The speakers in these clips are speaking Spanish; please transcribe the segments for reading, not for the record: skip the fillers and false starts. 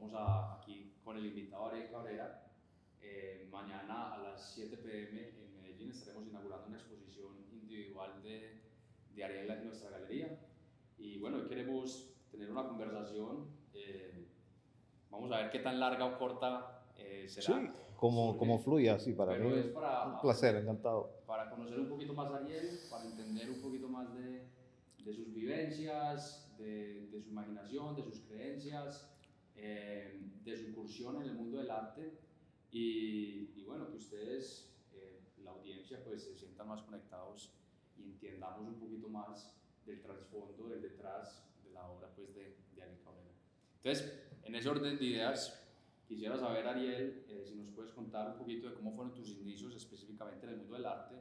Vamos aquí con el invitado Ariel Cabrera. Mañana a las 7 p.m. en Medellín estaremos inaugurando una exposición individual de Ariel en nuestra galería. Y bueno, hoy queremos tener una conversación. Vamos a ver qué tan larga o corta será. Sí, como fluya, sí, para Pero es mí para un placer, aprender, encantado. para conocer un poquito más a Ariel, para entender un poquito más de sus vivencias, de su imaginación, de sus creencias, de su incursión en el mundo del arte y bueno, que ustedes, la audiencia, pues se sientan más conectados y entendamos un poquito más del trasfondo, del detrás de la obra pues de Ariel Cabrera. Entonces, en ese orden de ideas, quisiera saber, Ariel, si nos puedes contar un poquito de cómo fueron tus inicios específicamente en el mundo del arte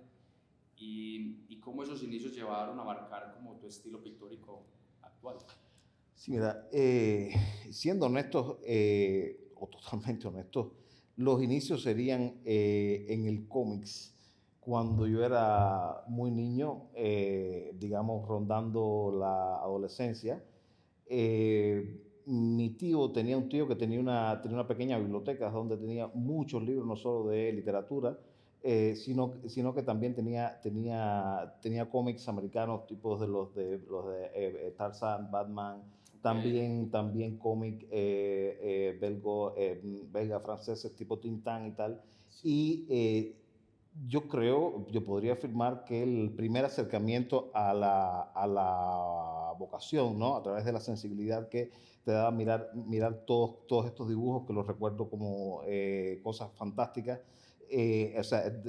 y cómo esos inicios llevaron a marcar como tu estilo pictórico actual. Sí, mira, siendo honestos, o totalmente honestos, los inicios serían en el cómics. Cuando yo era muy niño, digamos, rondando la adolescencia, mi tío tenía un tío que tenía una pequeña biblioteca donde tenía muchos libros, no solo de literatura, sino que también tenía cómics americanos, tipos de Tarzan, Batman, Okay. también cómic belga, franceses, tipo Tintin y tal. Sí. Y yo podría afirmar que el primer acercamiento a la vocación, ¿no? A través de la sensibilidad que te da mirar todos estos dibujos, que los recuerdo como cosas fantásticas. O sea,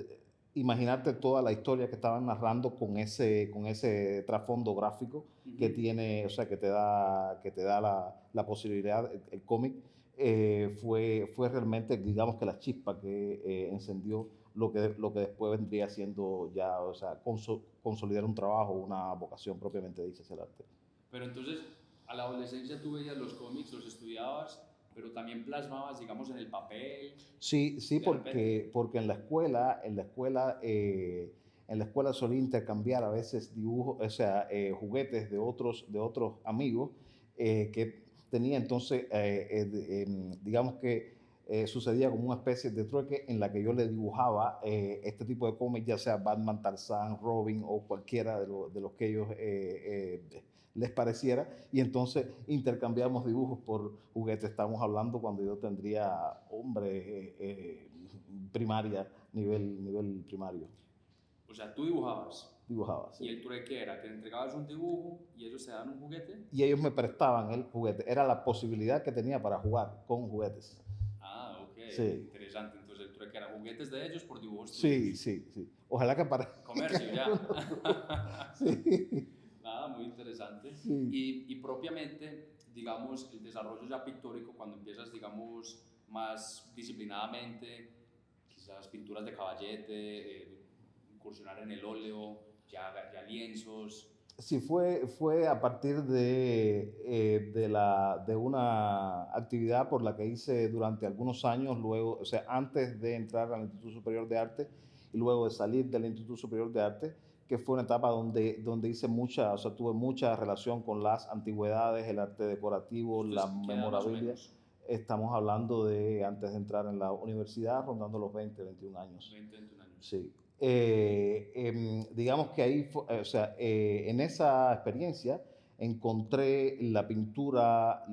imaginarte toda la historia que estaban narrando con ese trasfondo gráfico que tiene, o sea, que te da la posibilidad, el cómic. Fue realmente, digamos, que la chispa que encendió lo que después vendría siendo ya, o sea, consolidar un trabajo, una vocación propiamente dicha hacia el arte. Pero entonces, a la adolescencia tú veías los cómics, los estudiabas, pero también plasmabas, digamos, en el papel, Sí, de repente. porque en la escuela solía intercambiar a veces dibujos, o sea, juguetes de otros amigos que tenía entonces, digamos que sucedía como una especie de trueque en la que yo le dibujaba este tipo de cómics, ya sea Batman, Tarzán, Robin o cualquiera de los que ellos les pareciera, y entonces intercambiamos dibujos por juguetes. Estamos hablando cuando yo tendría, hombre, primaria, nivel primario. O sea, tú dibujabas Dibujaba, y sí. el trueque era que le entregabas un dibujo y ellos te daban un juguete. Y ellos me prestaban el juguete. Era la posibilidad que tenía para jugar con juguetes. Ah, ok, Sí, interesante. Entonces el trueque era juguetes de ellos por dibujos sí, tuyos. sí, sí. Ojalá que para... Comercio, ya. Sí, Nada, muy interesante. sí. Y propiamente, digamos, el desarrollo ya pictórico, cuando empiezas, digamos, más disciplinadamente, quizás pinturas de caballete, incursionar en el óleo, ya lienzos. Sí, fue a partir de una actividad por la que hice durante algunos años, luego, o sea, antes de entrar al Instituto Superior de Arte y luego de salir del Instituto Superior de Arte, que fue una etapa donde hice o sea, tuve mucha relación con las antigüedades, el arte decorativo, ¿Esto la es qué edad más o memorabilia. menos? Estamos hablando de antes de entrar en la universidad, rondando los 20, 21 años. 20, 21 años. Sí. Digamos que ahí, o sea, en esa experiencia encontré la pintura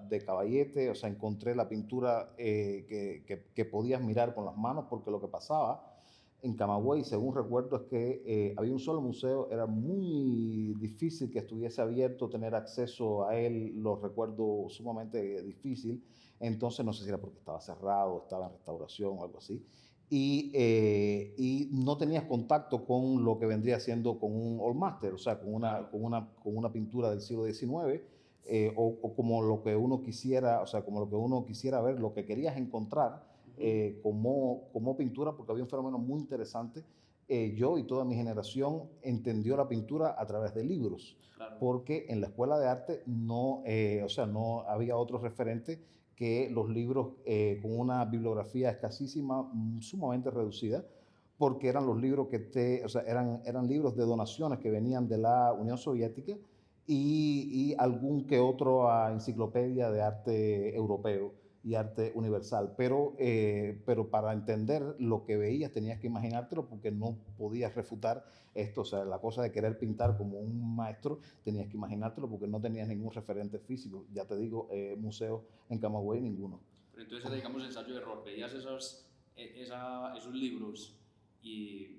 de caballete, o sea, encontré la pintura que podías mirar con las manos, porque lo que pasaba en Camagüey, según recuerdo, es que había un solo museo, era muy difícil que estuviese abierto, tener acceso a él, lo recuerdo sumamente difícil, entonces no sé si era porque estaba cerrado, estaba en restauración o algo así, y no tenías contacto con lo que vendría siendo con un Old Master, o sea, Claro. con una pintura del siglo XIX, o como lo que uno quisiera, o sea, como lo que uno quisiera ver, lo que querías encontrar como pintura, porque había un fenómeno muy interesante. Yo y toda mi generación entendió la pintura a través de libros, Claro. porque en la escuela de arte no, o sea, no había otro referente que los libros con una bibliografía escasísima, sumamente reducida, porque eran los libros o sea, eran libros de donaciones que venían de la Unión Soviética y algún que otro enciclopedia de arte europeo y arte universal. Pero para entender lo que veías tenías que imaginártelo porque no podías refutar esto. O sea, la cosa de querer pintar como un maestro, tenías que imaginártelo porque no tenías ningún referente físico. Ya te digo, museos en Camagüey, ninguno. Pero entonces era, digamos, ensayo de error. Veías esos libros y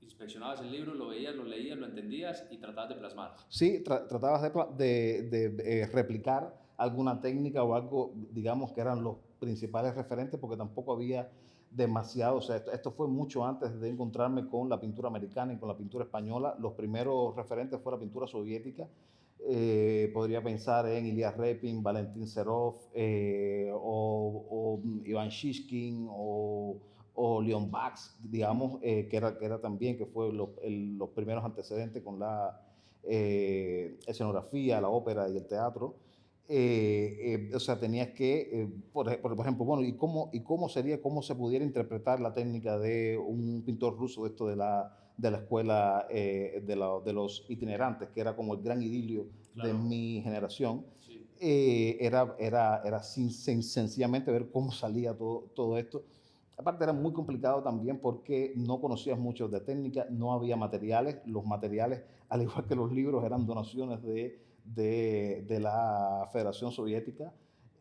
inspeccionabas el libro, lo veías, lo leías, lo entendías y tratabas de plasmar. Sí, tratabas de replicar alguna técnica o algo, digamos, que eran los principales referentes, porque tampoco había demasiado. O sea, esto fue mucho antes de encontrarme con la pintura americana y con la pintura española. Los primeros referentes fue la pintura soviética. Podría pensar en Ilya Repin, Valentín Serov, o Iván Shishkin, o Leon Bax, digamos, que era también, que fue los primeros antecedentes con la escenografía, la ópera y el teatro. O sea, tenías que, por ejemplo, bueno, ¿y cómo sería, cómo se pudiera interpretar la técnica de un pintor ruso de esto de la escuela de los itinerantes, que era como el gran idilio de Claro. mi generación? Sí. Era sencillamente ver cómo salía todo esto. Aparte era muy complicado también porque no conocías mucho de técnica, no había materiales. Los materiales, al igual que los libros, eran donaciones de la Federación Soviética.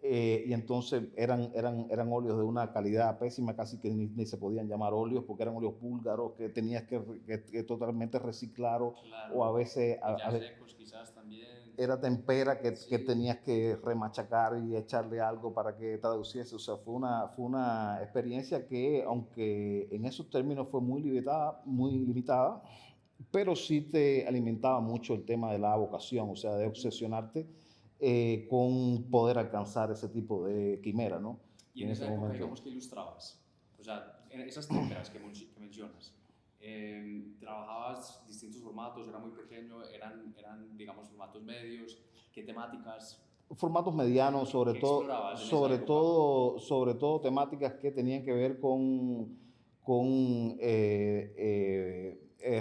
Y entonces eran óleos de una calidad pésima, casi que ni se podían llamar óleos porque eran óleos búlgaros que tenías que totalmente reciclar Claro. o a veces... Y ya secos quizás también. Era tempera que Sí. tenías que remachacar y echarle algo para que traduciese. O sea, fue una experiencia que, aunque en esos términos fue muy limitada, pero sí te alimentaba mucho el tema de la vocación, o sea, de obsesionarte con poder alcanzar ese tipo de quimera, ¿no? Y en esa época, digamos, que ilustrabas. O sea, en esas témperas que mencionas, trabajabas distintos formatos, era muy pequeño, eran, digamos, formatos medios. ¿Qué temáticas? Formatos medianos, ¿Qué explorabas en esa época? sobre todo temáticas que tenían que ver con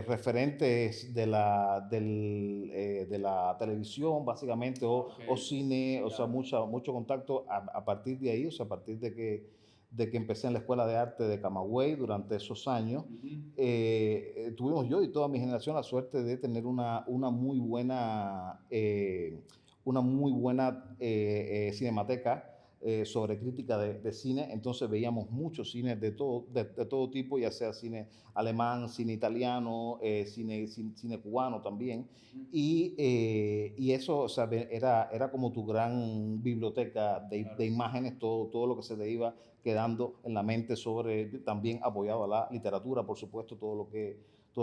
referentes de la televisión, básicamente, Ok, o cine. O sea, ya. mucho contacto a partir de ahí. O sea, a partir de que empecé en la Escuela de Arte de Camagüey durante esos años. Tuvimos yo y toda mi generación la suerte de tener una muy buena cinemateca sobre crítica de cine. Entonces veíamos muchos cines de todo tipo, ya sea cine alemán, cine italiano, cine cubano también. Y eso, o sea, era como tu gran biblioteca Claro. de imágenes, todo lo que se te iba quedando en la mente, también apoyado a la literatura, por supuesto. Todo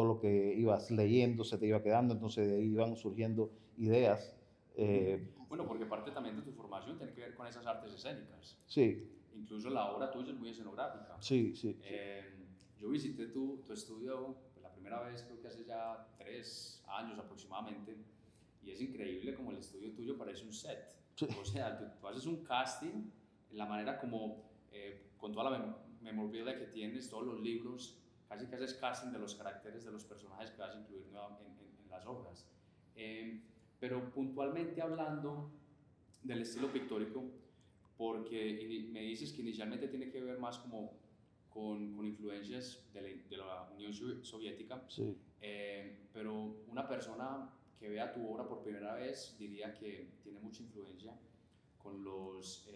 lo que ibas leyendo se te iba quedando. Entonces de ahí iban surgiendo ideas. Bueno, porque parte también de tu formación tiene que ver con esas artes escénicas. Sí, Incluso la obra tuya es muy escenográfica. sí, sí. Yo visité tu estudio pues, la primera vez, creo que hace ya 3 años aproximadamente, y es increíble como el estudio tuyo parece un set. Sí. O sea, tú haces un casting en la manera como, con toda la memorabilia que tienes, todos los libros, casi que haces casting de los caracteres de los personajes que vas a incluir en las obras. Pero puntualmente hablando del estilo pictórico, porque me dices que inicialmente tiene que ver más como con influencias de la Unión Soviética, Sí. pero una persona que vea tu obra por primera vez diría que tiene mucha influencia con los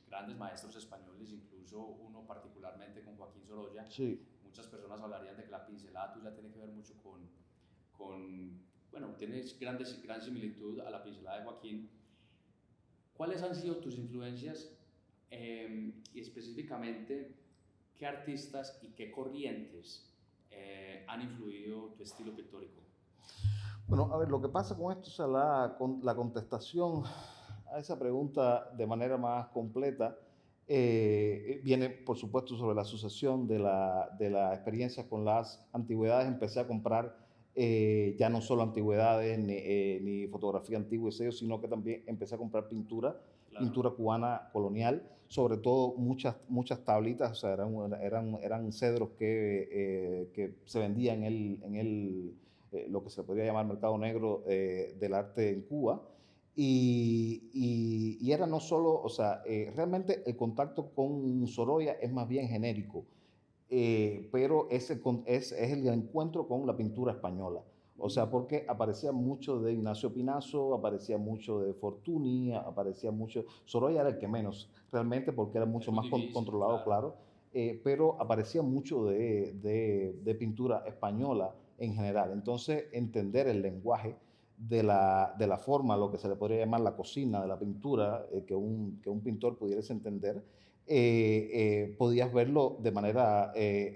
grandes maestros españoles, incluso uno particularmente con Joaquín Sorolla. Sí. Muchas personas hablarían de que la pincelada tuya tiene que ver mucho bueno, tienes gran similitud a la pincelada de Joaquín. ¿Cuáles han sido tus influencias y específicamente qué artistas y qué corrientes han influido tu estilo pictórico? Bueno, a ver, lo que pasa con esto, o sea, la contestación a esa pregunta de manera más completa viene, por supuesto, sobre la sucesión de la experiencia con las antigüedades. Empecé a comprar ya no solo antigüedades ni fotografía antigua y sellos, sino que también empecé a comprar pintura, Claro. pintura cubana colonial, sobre todo muchas tablitas. O sea, eran cedros que se vendían lo que se podría llamar mercado negro del arte en Cuba. Y era no solo, o sea, realmente el contacto con Sorolla es más bien genérico, pero es el encuentro con la pintura española. O sea, porque aparecía mucho de Ignacio Pinazo, aparecía mucho de Fortuny, aparecía mucho... Sorolla era el que menos, realmente, porque era mucho Es muy más difícil, controlado, claro. claro, pero aparecía mucho de pintura española en general. Entonces, entender el lenguaje de la forma, lo que se le podría llamar la cocina de la pintura, que un pintor pudiese entender, podías verlo de manera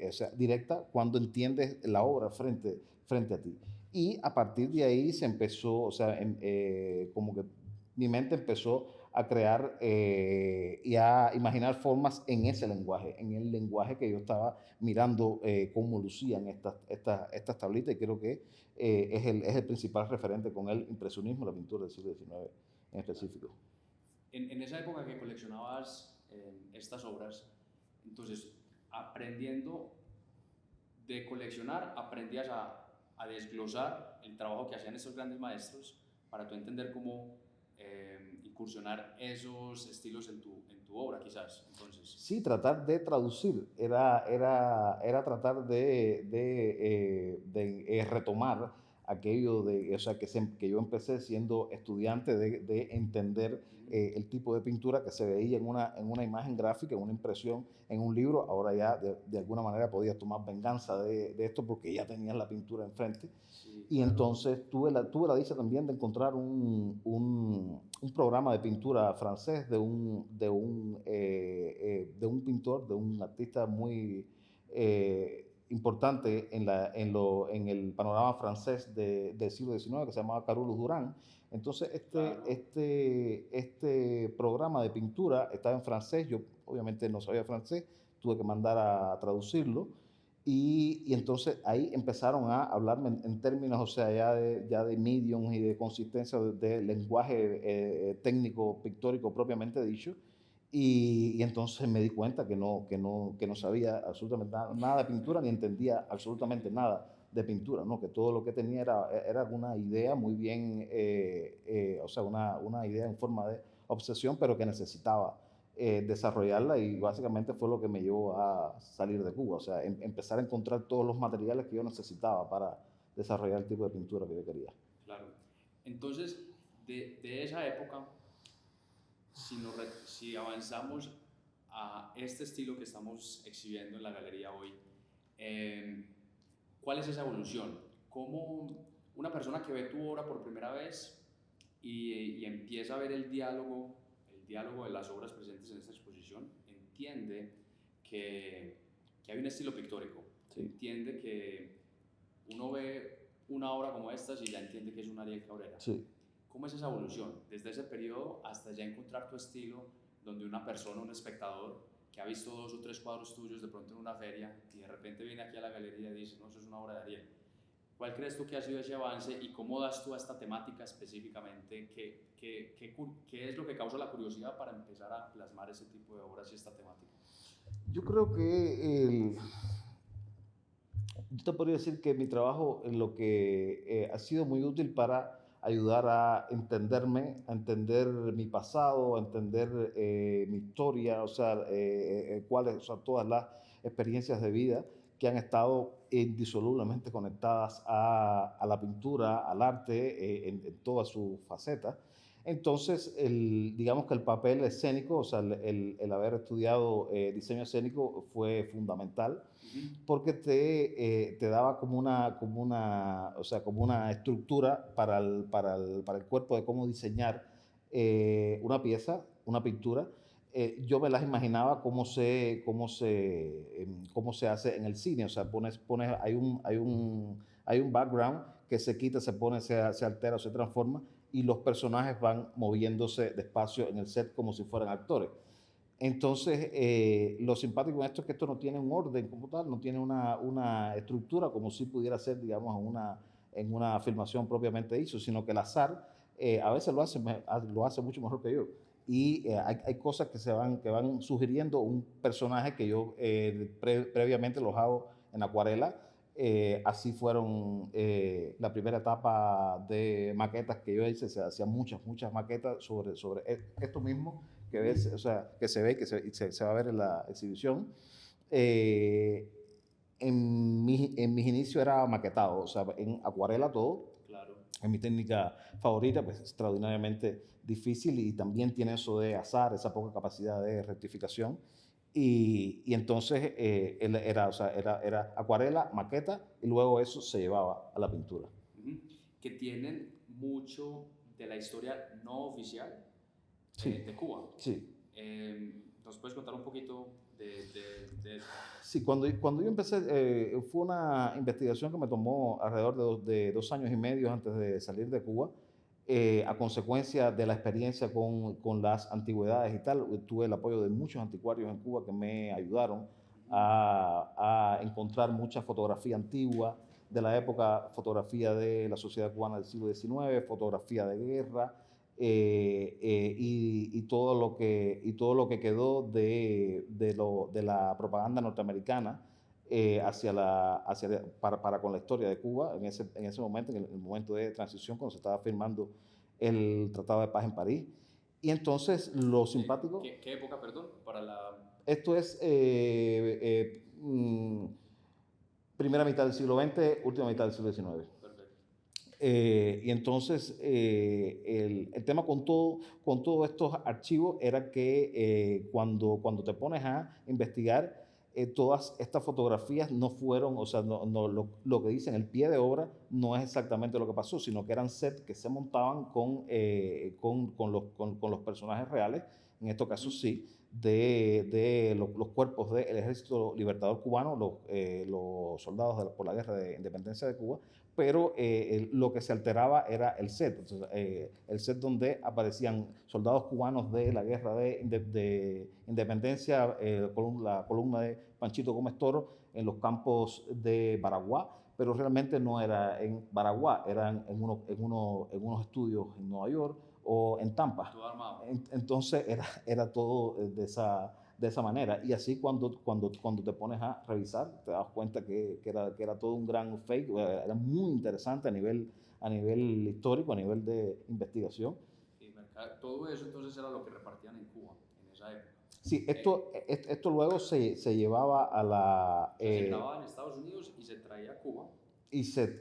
o sea, directa cuando entiendes la obra frente a ti. Y a partir de ahí se empezó, o sea, como que mi mente empezó a crear y a imaginar formas en ese lenguaje, en el lenguaje que yo estaba mirando cómo lucían estas tablitas, y creo que es el principal referente con el impresionismo, la pintura del siglo XIX en específico. En esa época que coleccionabas estas obras, entonces, aprendiendo de coleccionar, aprendías a desglosar el trabajo que hacían estos grandes maestros para tú entender cómo incursionar esos estilos en tu obra, quizás. Entonces, sí, tratar de traducir, era tratar de retomar aquello o sea, que yo empecé siendo estudiante de entender el tipo de pintura que se veía en una imagen gráfica, en una impresión, en un libro. Ahora ya de alguna manera podías tomar venganza de esto porque ya tenías la pintura enfrente. sí, Y claro. entonces tuve la dicha también de encontrar un programa de pintura francés de un pintor, de un artista muy importante en el panorama francés del siglo XIX, que se llamaba Carolus Duran. Entonces Claro. este programa de pintura estaba en francés. Yo obviamente no sabía francés, tuve que mandar a traducirlo. Y entonces ahí empezaron a hablarme en términos, o sea, ya de mediums y de consistencia de lenguaje técnico, pictórico propiamente dicho. Y entonces me di cuenta que no sabía absolutamente nada de pintura, ni entendía absolutamente nada de pintura, ¿no? Que todo lo que tenía era una idea muy bien, o sea, una idea en forma de obsesión, pero que necesitaba desarrollarla, y básicamente fue lo que me llevó a salir de Cuba, o sea, empezar a encontrar todos los materiales que yo necesitaba para desarrollar el tipo de pintura que yo quería. Claro. Entonces, de esa época, si avanzamos a este estilo que estamos exhibiendo en la galería hoy, eh, ¿cuál es esa evolución? ¿Cómo una persona que ve tu obra por primera vez y empieza a ver el diálogo de las obras presentes en esta exposición, entiende que hay un estilo pictórico, Sí. entiende que uno ve una obra como esta y ya entiende que es un Ariel Cabrera? Sí. ¿Cómo es esa evolución? Desde ese periodo hasta ya encontrar tu estilo, donde una persona, un espectador, que ha visto 2 o 3 cuadros tuyos de pronto en una feria y de repente viene aquí a la galería y dice, no, eso es una obra de Ariel. ¿Cuál crees tú que ha sido ese avance y cómo das tú a esta temática específicamente? ¿Qué es lo que causa la curiosidad para empezar a plasmar ese tipo de obras y esta temática? Yo creo que yo te podría decir que mi trabajo en lo que ha sido muy útil para ayudar a entenderme, a entender mi pasado, a entender mi historia, o sea, cuáles, o sea, todas las experiencias de vida que han estado indisolublemente conectadas a la pintura, al arte, en todas sus facetas. Entonces, digamos que el papel escénico, o sea, el haber estudiado diseño escénico fue fundamental, porque te daba o sea, como una estructura para el cuerpo de cómo diseñar una pieza, una pintura. Yo me las imaginaba cómo se hace en el cine. O sea, hay un background que se quita, se pone, se altera o se transforma, y los personajes van moviéndose despacio en el set como si fueran actores. Entonces, lo simpático con esto es que esto no tiene un orden como tal, no tiene una estructura como si pudiera ser, digamos, en una filmación propiamente dicho, sino que el azar a veces lo hace mucho mejor que yo. Y hay cosas que van sugiriendo un personaje que yo previamente los hago en acuarela, Así fueron la primera etapa de maquetas que yo hice. Se hacían muchas maquetas sobre esto mismo que ves, o sea, que se ve, se va a ver en la exhibición. Eh, en mis inicios era maquetado, o sea, en acuarela todo. Claro. Es mi técnica favorita, pues extraordinariamente difícil y también tiene eso de azar, esa poca capacidad de rectificación. Y entonces o sea, era acuarela, maqueta y luego eso se llevaba a la pintura. Que tienen mucho de la historia no oficial Sí, de Cuba. sí. ¿Nos puedes contar un poquito de eso? Sí, cuando yo empecé, fue una investigación que me tomó alrededor de 2 años y medio antes de salir de Cuba, a consecuencia de la experiencia con las antigüedades y tal. Tuve el apoyo de muchos anticuarios en Cuba que me ayudaron a encontrar mucha fotografía antigua de la época, fotografía de la sociedad cubana del siglo XIX, fotografía de guerra, todo lo que quedó de la propaganda norteamericana para con la historia de Cuba en ese momento, en el momento de transición, cuando se estaba firmando el Tratado de Paz en París. Y entonces lo simpático... ¿Qué época, perdón? Para la... Esto es primera mitad del siglo XX, última mitad del siglo XIX. Y entonces el tema con todos estos archivos era que cuando te pones a investigar, todas estas fotografías no fueron, o sea, lo que dicen el pie de obra no es exactamente lo que pasó, sino que eran sets que se montaban con los personajes reales, en estos casos sí, de los cuerpos del Ejército Libertador Cubano, los soldados por la Guerra de Independencia de Cuba, pero lo que se alteraba era el set. Entonces, el set donde aparecían soldados cubanos de la guerra de independencia, la columna de Panchito Gómez Toro en los campos de Baraguá, pero realmente no era en Baraguá, eran en unos estudios en Nueva York o en Tampa. Todo armado. Entonces era todo de esa manera. Y así cuando te pones a revisar, te das cuenta que era todo un gran fake. Era muy interesante a nivel histórico, a nivel de investigación. Sí, todo eso entonces era lo que repartían en Cuba en esa época. Sí, esto luego se llevaba a la... se grababa en Estados Unidos y se traía a Cuba. Y se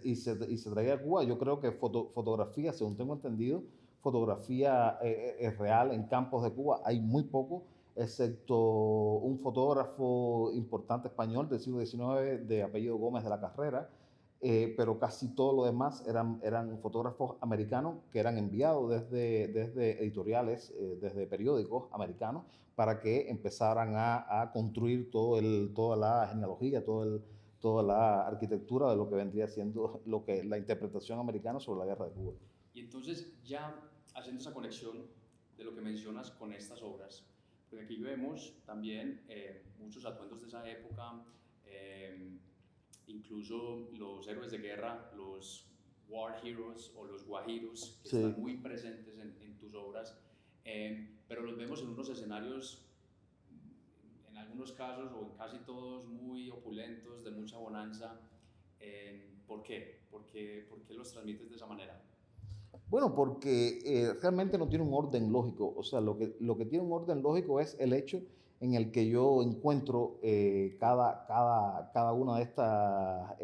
traía a Cuba. Yo creo que fotografía, según tengo entendido, fotografía real en campos de Cuba hay muy poco, excepto un fotógrafo importante español del siglo XIX de apellido Gómez de la Carrera, pero casi todo lo demás eran fotógrafos americanos que eran enviados desde editoriales, desde periódicos americanos, para que empezaran a construir toda la genealogía, toda la arquitectura de lo que vendría siendo la interpretación americana sobre la guerra de Cuba. Y entonces, ya haciendo esa conexión de lo que mencionas con estas obras, porque aquí vemos también muchos atuendos de esa época, incluso los héroes de guerra, los war heroes o los guajiros, que están muy presentes en tus obras, pero los vemos en unos escenarios, en algunos casos o en casi todos, muy opulentos, de mucha bonanza. ¿Por qué? ¿Por qué los transmites de esa manera? Bueno, porque realmente no tiene un orden lógico. O sea, lo que tiene un orden lógico es el hecho en el que yo encuentro cada una de estas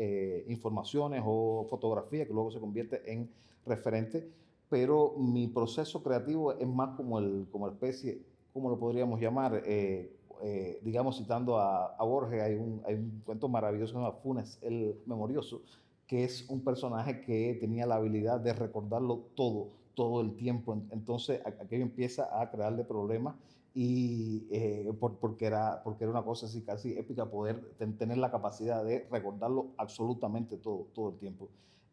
informaciones o fotografías que luego se convierte en referente, pero mi proceso creativo es más como especie, ¿cómo lo podríamos llamar? Digamos, citando a Borges, hay un cuento maravilloso que se llama Funes el Memorioso, que es un personaje que tenía la habilidad de recordarlo todo el tiempo. Entonces aquello empieza a crearle problemas y porque era una cosa así casi épica poder tener la capacidad de recordarlo absolutamente todo el tiempo.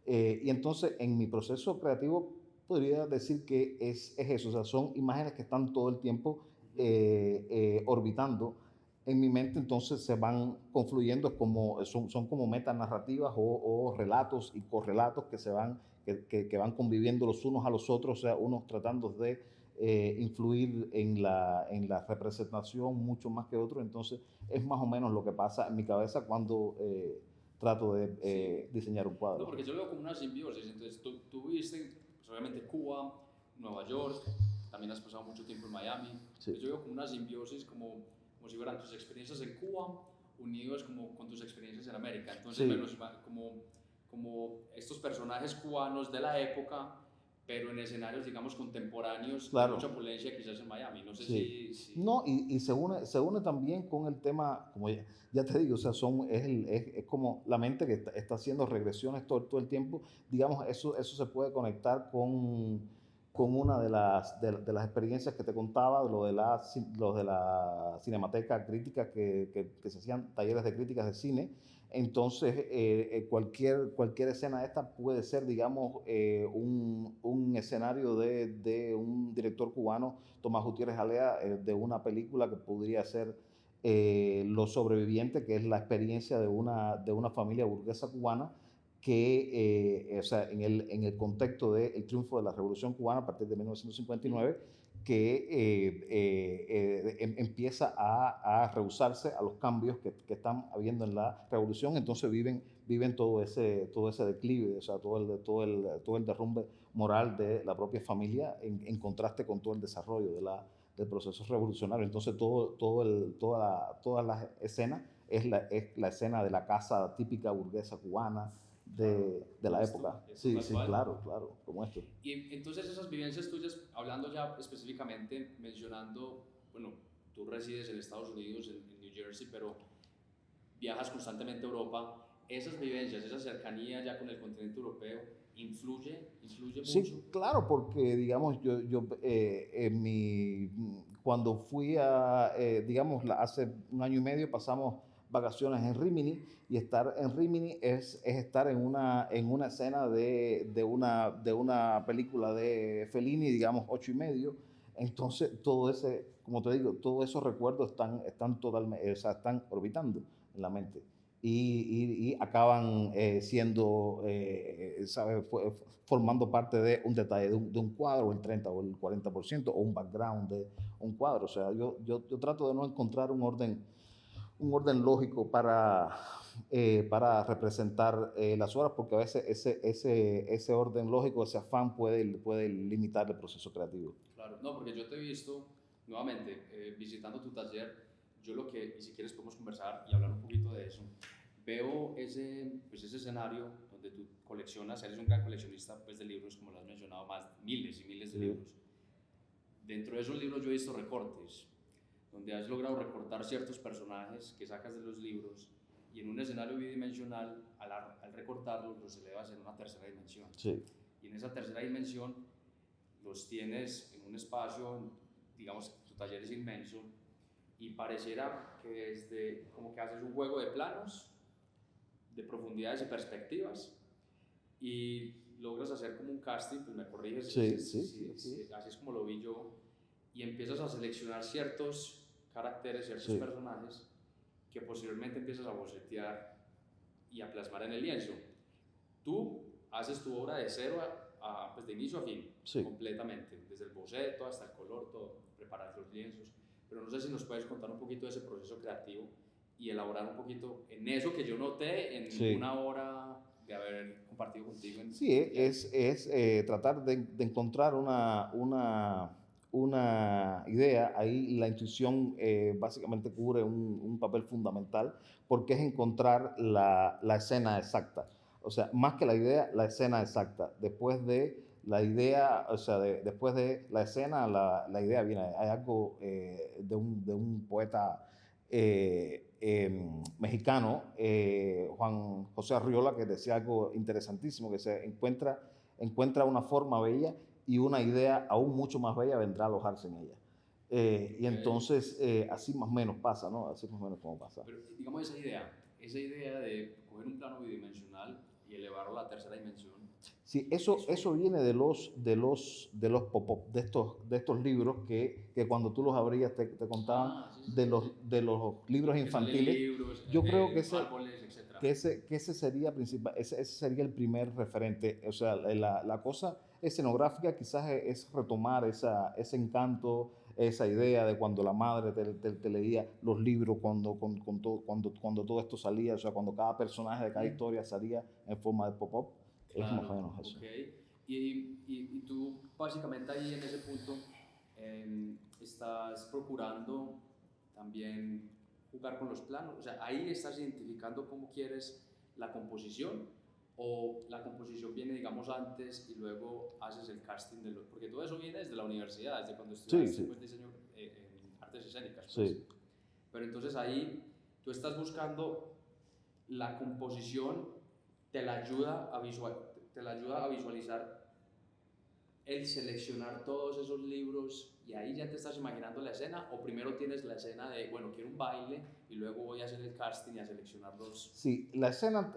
Y entonces en mi proceso creativo podría decir que es eso, o sea, son imágenes que están todo el tiempo orbitando en mi mente, entonces se van confluyendo, son como metanarrativas o relatos y correlatos que van conviviendo los unos a los otros, o sea, unos tratando de influir en la representación mucho más que otros. Entonces es más o menos lo que pasa en mi cabeza cuando trato de Sí. diseñar un No, cuadro. porque yo lo veo como una simbiosis. Entonces, tú viviste, pues, obviamente, Cuba, Nueva York, también has pasado mucho tiempo en Miami. Sí. Entonces, yo veo como una simbiosis, como si fueran tus experiencias en Cuba unidos como con tus experiencias en América. Entonces, Sí. menos como estos personajes cubanos de la época, pero en escenarios, digamos, contemporáneos, Claro. de mucha opulencia, quizás en Miami. No sé Sí. si... No, y se une también con el tema, como ya te digo, o sea, es como la mente que está haciendo regresiones todo el tiempo. Digamos, eso se puede conectar con una de las experiencias que te contaba, lo de la Cinemateca Crítica, que se hacían talleres de críticas de cine. Entonces, cualquier escena de esta puede ser, digamos, un escenario de un director cubano, Tomás Gutiérrez Alea, de una película que podría ser Los Sobrevivientes, que es la experiencia de una familia burguesa cubana que, o sea, en el contexto del triunfo de la Revolución Cubana a partir de 1959, que empieza a rehusarse a los cambios que están habiendo en la revolución. Entonces viven todo ese declive, o sea, todo el derrumbe moral de la propia familia en contraste con todo el desarrollo del proceso revolucionario. Entonces toda la escena es la escena de la casa típica burguesa cubana de la época. Sí, sí, claro, como esto. Y entonces esas vivencias tuyas, hablando ya específicamente, mencionando, bueno, tú resides en Estados Unidos, en New Jersey, pero viajas constantemente a Europa. Esas vivencias, esa cercanía ya con el continente europeo, ¿influye mucho? Sí, claro, porque digamos, cuando fui digamos, hace un año y medio pasamos vacaciones en Rimini, y estar en Rimini es estar en una escena de una película de Fellini, digamos, 8:30. Entonces, como te digo, todos esos recuerdos están totalmente, o sea, están orbitando en la mente. Y acaban siendo, ¿sabes? Formando parte de un detalle de un cuadro, el 30 o el 40%, o un background de un cuadro. O sea, yo trato de no encontrar un orden lógico para representar las obras, porque a veces ese orden lógico, ese afán puede limitar el proceso creativo. Claro, no, porque yo te he visto, nuevamente, visitando tu taller, y si quieres podemos conversar y hablar un poquito de eso, veo pues ese escenario donde tú coleccionas, eres un gran coleccionista pues, de libros, como lo has mencionado, miles y miles de libros. Dentro de esos libros yo he visto recortes, donde has logrado recortar ciertos personajes que sacas de los libros, y en un escenario bidimensional, al recortarlos, los elevas en una tercera dimensión. Sí. Y en esa tercera dimensión los tienes en un espacio, digamos, tu taller es inmenso, y pareciera que como que haces un juego de planos, de profundidades y perspectivas, y logras hacer como un casting, pues me corriges, Sí. así es como lo vi yo, y empiezas a seleccionar ciertos caracteres, ciertos personajes, que posteriormente empiezas a bocetear y a plasmar en el lienzo. Tú haces tu obra de cero pues de inicio a fin, completamente, desde el boceto hasta el color, todo, preparar los lienzos. Pero no sé si nos puedes contar un poquito de ese proceso creativo y elaborar un poquito en eso que yo noté en una hora de haber compartido contigo. Es tratar de encontrar una idea. Ahí la intuición básicamente cubre un papel fundamental, porque es encontrar la escena exacta. O sea, más que la idea, la escena exacta. Después de la idea, o sea, después de la escena, la idea viene. Hay algo de un poeta mexicano, Juan José Arriola, que decía algo interesantísimo, que se encuentra una forma bella y una idea aún mucho más bella vendrá a alojarse en ella. Y entonces así más o menos pasa, ¿no? Así más o menos como pasa. Pero digamos esa idea de coger un plano bidimensional y elevarlo a la tercera dimensión. Sí, eso viene de los pop-up, de estos libros que cuando tú los abrías te contaban de los libros infantiles. Libros, yo creo que árboles, etc. ese sería principal, ese sería el primer referente. O sea, la cosa escenográfica quizás es retomar ese encanto, esa idea de cuando la madre te leía los libros, cuando todo esto salía, o sea, cuando cada personaje de cada historia salía en forma de pop-up, es más o Claro, menos eso. ok. Y tú básicamente ahí en ese punto estás procurando también jugar con los planos, o sea, ahí estás identificando cómo quieres la composición o la composición viene, digamos, antes y luego haces el casting de lo, porque todo eso viene desde la universidad, desde cuando Sí, estudiaste sí, pues diseño en artes escénicas, pues. sí. Pero entonces ahí tú estás buscando la composición, te la ayuda a te la ayuda a visualizar el seleccionar todos esos libros y ahí ya te estás imaginando la escena o primero tienes la escena de, bueno, quiero un baile y luego voy a hacer el casting y a seleccionar los... Sí, la escena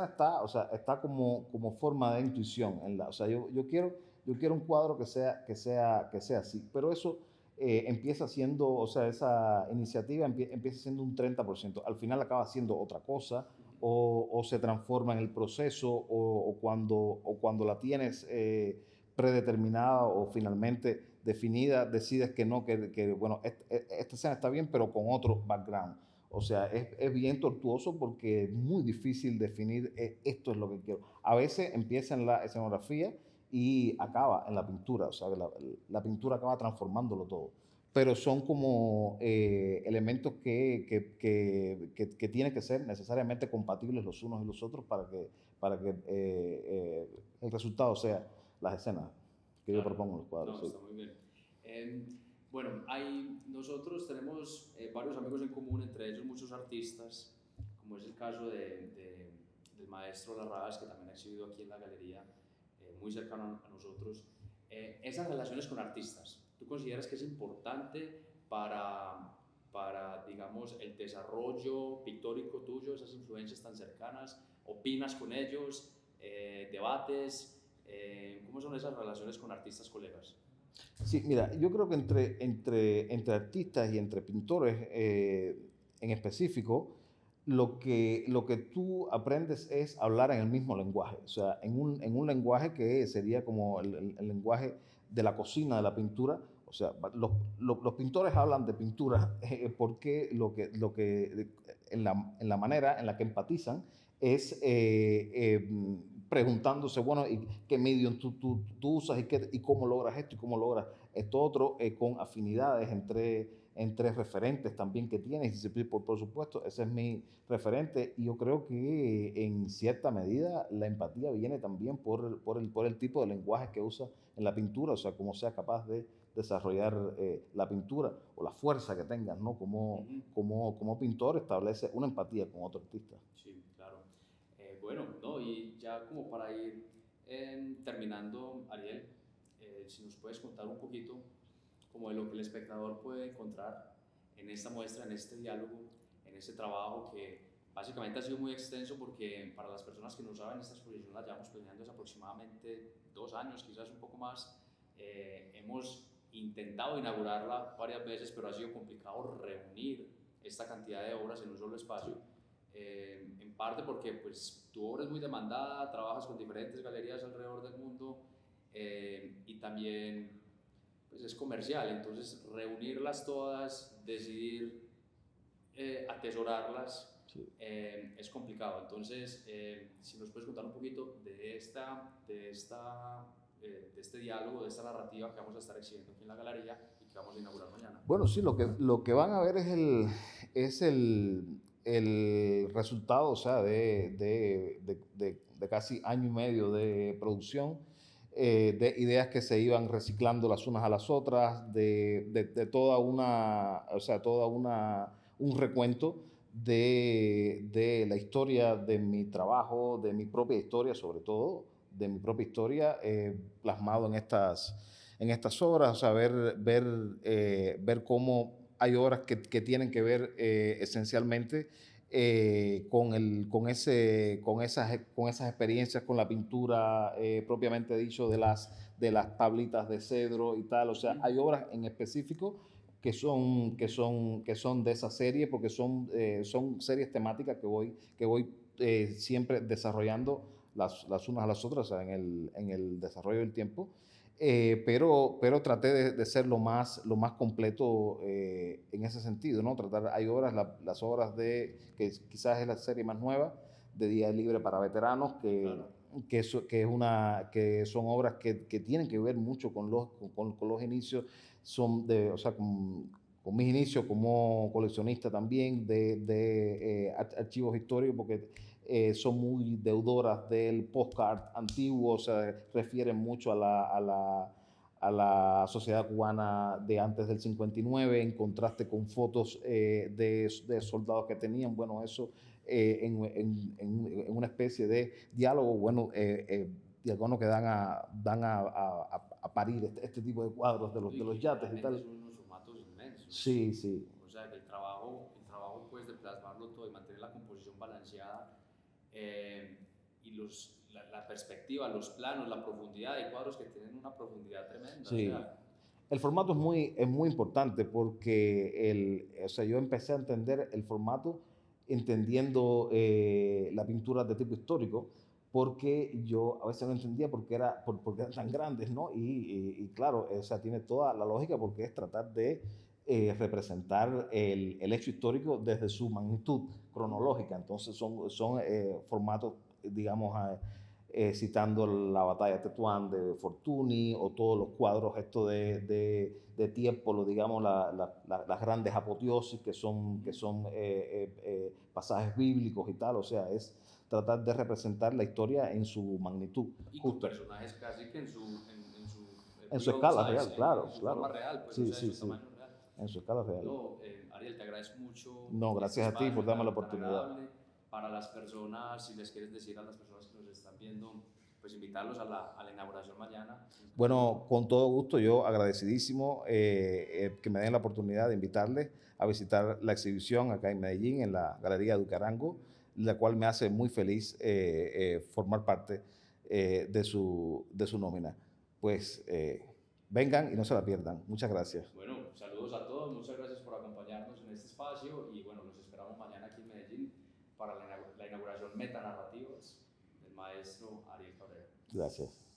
está, o sea, está como forma de intuición. O sea, yo quiero un cuadro que sea así, pero eso empieza siendo, o sea, esa iniciativa empieza siendo un 30%. Al final acaba siendo otra cosa o se transforma en el proceso o cuando la tienes predeterminada o finalmente definida, decides que no, bueno, esta escena está bien, pero con otro background. O sea, es bien tortuoso porque es muy difícil definir esto es lo que quiero. A veces empieza en la escenografía y acaba en la pintura. O sea, la pintura acaba transformándolo todo. Pero son como elementos que tienen que ser necesariamente compatibles los unos y los otros para que el resultado sea las escenas que yo Claro, propongo en los cuadros. no, Sí. está muy bien. Bueno, nosotros tenemos varios amigos en común, entre ellos muchos artistas, como es el caso del maestro Larradas, que también ha exhibido aquí en la galería, muy cercano a nosotros. Esas relaciones con artistas, ¿tú consideras que es importante para, digamos, el desarrollo pictórico tuyo, esas influencias tan cercanas? ¿Opinas con ellos? ¿Debates? ¿Cómo son esas relaciones con artistas colegas? Sí, mira, yo creo que entre artistas y entre pintores en específico, lo que tú aprendes es hablar en el mismo lenguaje, o sea, en un lenguaje que sería como el lenguaje de la cocina, de la pintura. O sea, los pintores hablan de pintura porque en la manera en la que empatizan es preguntándose, bueno, ¿y qué medium tú usas y cómo logras esto y cómo logras esto otro, con afinidades entre referentes también que tienes? Y por supuesto, ese es mi referente y yo creo que en cierta medida la empatía viene también por el tipo de lenguaje que usa en la pintura, o sea, cómo sea capaz de desarrollar la pintura o la fuerza que tengas, ¿no? Ujú. Como pintor establece una empatía con otro artista. Sí, claro. Bueno, no, y ya como para ir terminando, Ariel, si nos puedes contar un poquito como de lo que el espectador puede encontrar en esta muestra, en este diálogo, en este trabajo que básicamente ha sido muy extenso porque para las personas que no saben, esta exposición la llevamos planeando hace aproximadamente 2 años, quizás un poco más. Hemos intentado inaugurarla varias veces, pero ha sido complicado reunir esta cantidad de obras en un solo espacio. En parte porque pues tu obra es muy demandada, trabajas con diferentes galerías alrededor del mundo y también pues es comercial, entonces reunirlas todas, decidir atesorarlas Sí. es complicado. Entonces, si nos puedes contar un poquito de este diálogo, de esta narrativa que vamos a estar exhibiendo aquí en la galería y que vamos a inaugurar mañana. Bueno, sí, lo que van a ver es el resultado, o sea, de casi año y medio de producción, de ideas que se iban reciclando las unas a las otras, de toda o sea, un recuento de la historia de mi trabajo, de mi propia historia, sobre todo, de mi propia historia, plasmado en estas obras. O sea, ver cómo hay obras que tienen que ver esencialmente con esas experiencias, con la pintura propiamente dicho, de las tablitas de cedro y tal. O sea, hay obras en específico que son de esa serie, porque son series temáticas que voy siempre desarrollando las unas a las otras, o sea, en el desarrollo del tiempo. pero traté de ser lo más completo en ese sentido, ¿no? Hay obras, las obras que quizás es la serie más nueva, de Día Libre para Veteranos, Claro. que son obras que tienen que ver mucho con los inicios, o sea, con mis inicios como coleccionista también de archivos históricos, porque son muy deudoras del postcard antiguo, o sea, refieren mucho a la sociedad cubana de antes del 59, en contraste con fotos de soldados que tenían, bueno, eso en una especie de diálogo, bueno, diálogo que dan a parir este tipo de cuadros Y de los que yates y generalmente tal. son unos formatos inmensos. Sí, sí. O sea, que el trabajo pues, de plasmarlo todo y mantener la composición balanceada y la perspectiva, los planos, la profundidad, hay cuadros que tienen una profundidad tremenda. O Sí, sea, el formato es muy importante porque o sea, yo empecé a entender el formato entendiendo la pintura de tipo histórico, porque yo a veces no entendía porque eran tan grandes, ¿no? Y claro, o sea, tiene toda la lógica porque es tratar de representar el hecho histórico desde su magnitud cronológica. Entonces son formatos, digamos, citando la batalla de Tetuán de Fortuny o todos los cuadros estos de tiempo, digamos, las grandes apoteosis que son pasajes bíblicos y tal, o sea, es tratar de representar la historia en su magnitud, y con justo, personajes casi que en su en su real escala size, real, claro, en su forma claro, real, pues, o sí, sea, en sí, su sí, tamaño real. en su escala real. No, Ariel, te agradezco mucho No, este gracias a ti por espacio darme la tan oportunidad. agradable para las personas, si les quieres decir a las personas que nos están viendo, pues invitarlos a a la inauguración mañana. Bueno, con todo gusto, yo agradecidísimo que me den la oportunidad de invitarles a visitar la exhibición acá en Medellín, en la Galería Ducarango, la cual me hace muy feliz formar parte de su nómina. Pues vengan y no se la pierdan. Muchas gracias. Bueno, saludos a todos, muchas gracias por acompañarnos en este espacio y bueno, los esperamos mañana aquí en Medellín para la inauguración Metanarrativas del maestro Ariel Cabrera. Gracias.